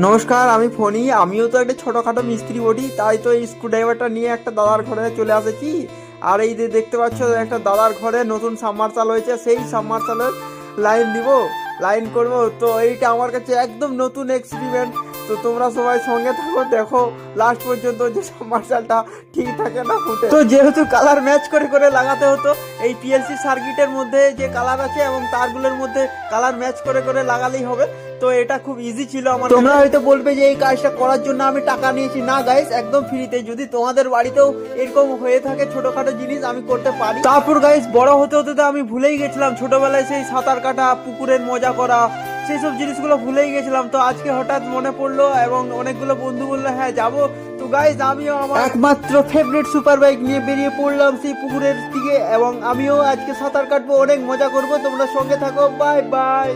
নমস্কার, আমি ফণি। আমিও তো একটা ছোটোখাটো মিস্ত্রি বটি, তাই তো এই স্ক্রুড্রাইভারটা নিয়ে একটা দাদার ঘরে চলে আসেছি। আর এই যে দেখতে পাচ্ছ, একটা দাদার ঘরে নতুন সাবমার্সাল হয়েছে, সেই সাবমার্সালের লাইন দিব, লাইন করব। তো এইটা আমার কাছে একদম নতুন এক্সপেরিমেন্ট। তো তোমরা সবাই সঙ্গে থাকো, দেখো লাস্ট পর্যন্ত যে সাবমার্সালটা ঠিক থাকে না ফুটে। তো যেহেতু কালার ম্যাচ করে করে লাগাতে হতো, এই পিএলসি সার্কিটের মধ্যে যে কালার আছে এবং তারগুলোর মধ্যে কালার ম্যাচ করে করে লাগালেই হবে। তো এটা খুব ইজি ছিল আমার। তোমরা হয়তো বলবে যে এই কাজটা করার জন্য আমি টাকা নিয়েছি। না গাইস, একদম ফ্রিতে। যদি তোমাদের বাড়িতেও এরকম হয়ে থাকে ছোটখাটো জিনিস, আমি করতে পারি। তারপর গাইস, বড় হতে হতে তো আমি ভুলেই গেছিলাম ছোটবেলায় সেই সাঁতার কাটা, পুকুরের মজা করা, সেই সব জিনিসগুলো ভুলেই গেছিলাম। তো আজকে হঠাৎ মনে পড়লো এবং অনেকগুলো বন্ধু বললো হ্যাঁ যাবো। তো গাইস, আমিও আমার একমাত্র ফেভারিট সুপার বাইক নিয়ে বেরিয়ে পড়লাম সেই পুকুরের দিকে এবং আমিও আজকে সাঁতার কাটবো, অনেক মজা করবো। তোমরা সঙ্গে থাকো। Bye bye.